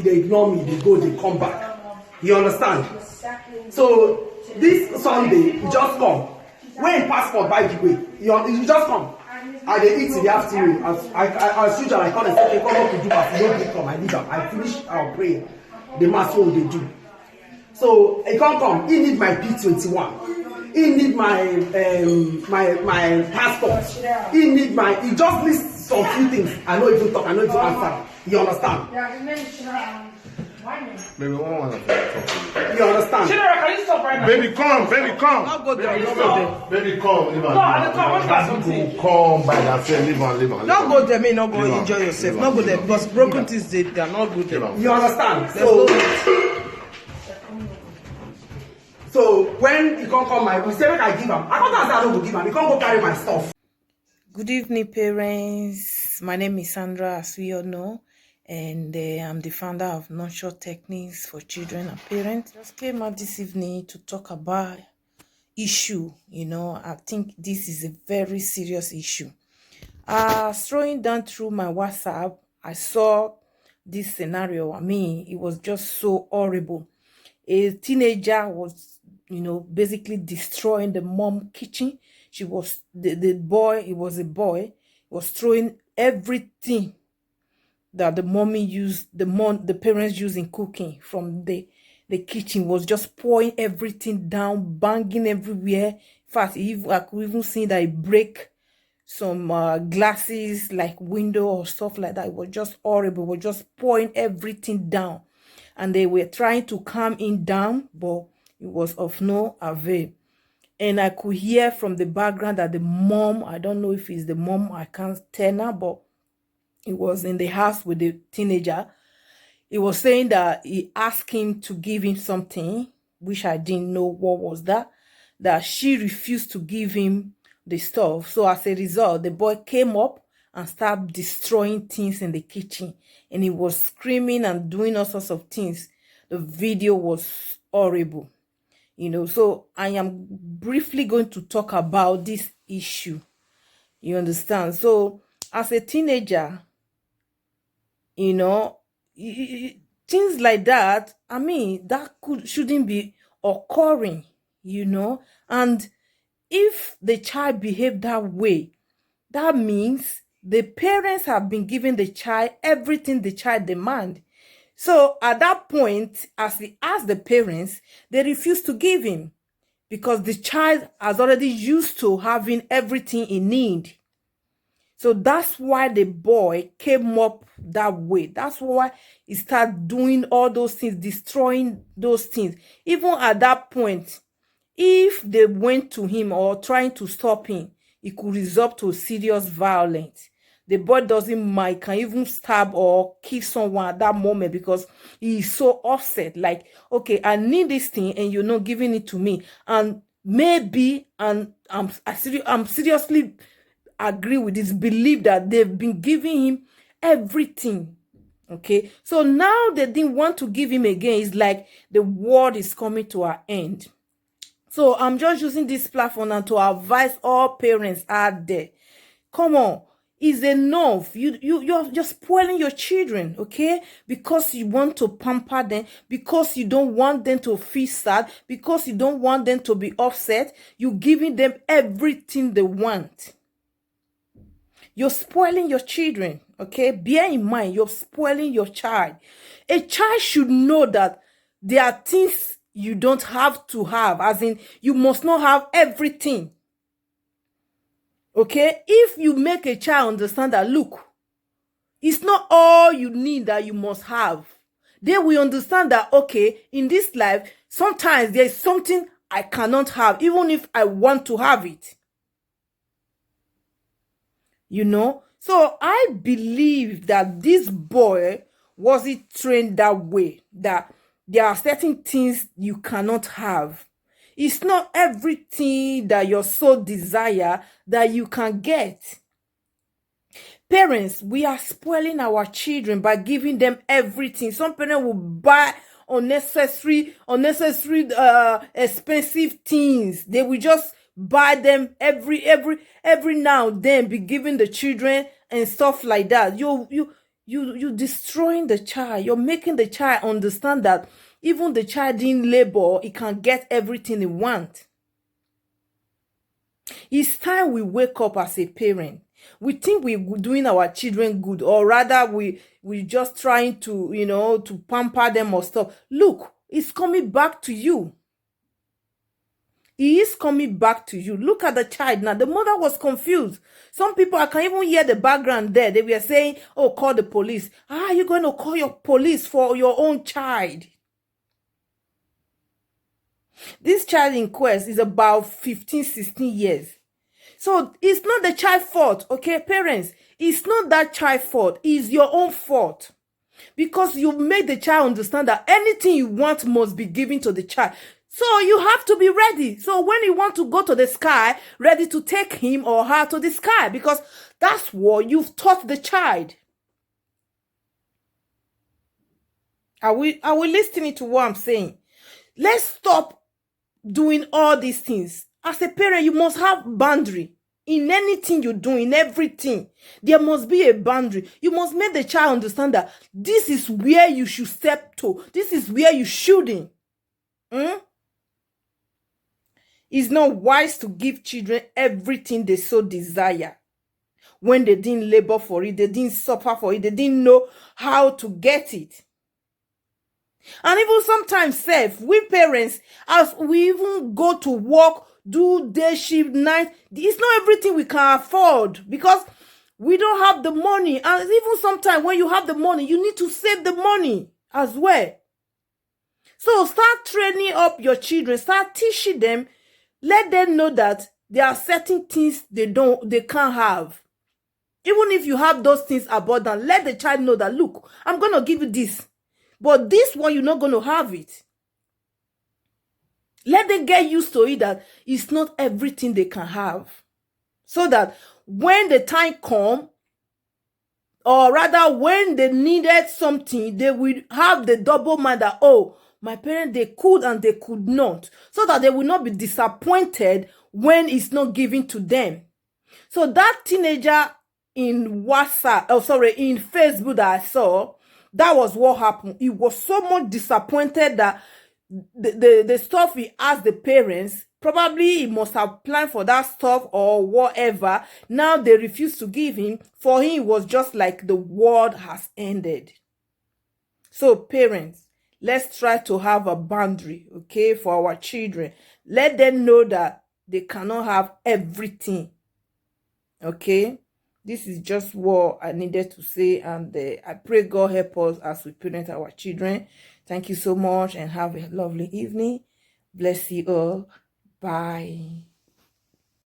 They ignore me, they go, they come back. You understand? So this Sunday, you just come. When passport, by the way, you just come. I dey eat in the afternoon. As usual, I call and say, okay, come up to do mass. You don't come. I leave them. I finish our prayer. The mass what they do. So he can't come. He need my P21. He need my passport. He just lists some few things. I know even talk. I know even answer. You understand? Baby, one want to talk to you. You understand? Chidera, can you stop right now? Baby, come. Baby, come. Not go there. Baby, come. Leave something. Come by that say, leave on. Not go there, may not go enjoy yourself. Not go there because broken things they are not good there. You understand? So when he can't come, we say when I give him. I don't say I don't go give him. He can't go carry my stuff. Good evening, parents. My name is Sandra, as we all know, and I'm the founder of Nurture Techniques for Children and Parents. Just came out this evening to talk about issue. I think this is a very serious issue. Throwing down through my WhatsApp, I saw this scenario. I mean, it was just so horrible. A teenager was, basically destroying the mom kitchen. She was the boy. It was a boy. Was throwing everything that the mommy used, the parents use in cooking from the kitchen. Was just pouring everything down, banging everywhere. In fact, I could even see that it break some glasses, like window or stuff like that. It was just horrible. It was just pouring everything down, and they were trying to calm him down, but it was of no avail. And I could hear from the background that the mom, I don't know if it's the mom, I can't tell now, but it was in the house with the teenager. He was saying that he asked him to give him something, which I didn't know what was that she refused to give him the stuff. So as a result, the boy came up and started destroying things in the kitchen. And he was screaming and doing all sorts of things. The video was horrible. So I am briefly going to talk about this issue. You understand? So as a teenager, things like that, I mean, that shouldn't be occurring, and if the child behaved that way, that means the parents have been giving the child everything the child demands. So at that point, as he asked the parents, they refused to give him because the child has already used to having everything he needs. So that's why the boy came up that way. That's why he started doing all those things, destroying those things. Even at that point, if they went to him or trying to stop him, it could result to serious violence. The boy doesn't mind, can even stab or kill someone at that moment because he is so upset. Like, okay, I need this thing and you're not giving it to me. And maybe, and I'm seriously agree with this belief that they've been giving him everything. Okay, so now they didn't want to give him again. It's like the world is coming to an end. So I'm just using this platform now to advise all parents out there. Come on. Is enough. You're spoiling your children, okay? Because you want to pamper them, because you don't want them to feel sad, because you don't want them to be upset. You're giving them everything they want. You're spoiling your children, okay? Bear in mind, you're spoiling your child. A child should know that there are things you don't have to have, as in you must not have everything. Okay, if you make a child understand that, look, it's not all you need that you must have, they will understand that, okay, in this life, sometimes there's something I cannot have, even if I want to have it. So I believe that this boy wasn't trained that way, that there are certain things you cannot have. It's not everything that your soul desire that you can get. Parents, we are spoiling our children by giving them everything. Some parents will buy unnecessary, expensive things. They will just buy them every now and then, be giving the children and stuff like that. you destroying the child. You're making the child understand that even the child in labor, it can get everything it wants. It's time we wake up as a parent. We think we're doing our children good, or rather we just trying to, to pamper them or stuff. Look, it's coming back to you. He is coming back to you. Look at the child now. The mother was confused. Some people, I can even hear the background there. They were saying, oh, call the police. How are you going to call your police for your own child? This child in question is about 15, 16 years. So it's not the child's fault, okay, parents? It's not that child's fault. It's your own fault. Because you made the child understand that anything you want must be given to the child. So you have to be ready. So when you want to go to the sky, ready to take him or her to the sky, because that's what you've taught the child. Are we listening to what I'm saying? Let's stop doing all these things. As a parent, you must have boundary. In anything you do, in everything, there must be a boundary. You must make the child understand that this is where you should step to. This is where you shouldn't. It's not wise to give children everything they so desire when they didn't labor for it, they didn't suffer for it, they didn't know how to get it. And even sometimes, we parents, as we even go to work, do day shift, night, it's not everything we can afford because we don't have the money. And even sometimes when you have the money, you need to save the money as well. So start training up your children, start teaching them. Let them know that there are certain things they can't have. Even if you have those things abundant, let the child know that, look, I'm going to give you this. But this one, you're not going to have it. Let them get used to it that it's not everything they can have. So that when the time comes, or rather when they needed something, they will have the double mind that, oh, my parents, they could and they could not. So that they will not be disappointed when it's not given to them. So that teenager in in Facebook that I saw, that was what happened. He was so much disappointed that the stuff he asked the parents, probably he must have planned for that stuff or whatever. Now they refuse to give him. For him, it was just like the world has ended. So parents, let's try to have a boundary, okay, for our children. Let them know that they cannot have everything, okay? This is just what I needed to say, and I pray God help us as we parent our children. Thank you so much, and have a lovely evening. Bless you all. Bye.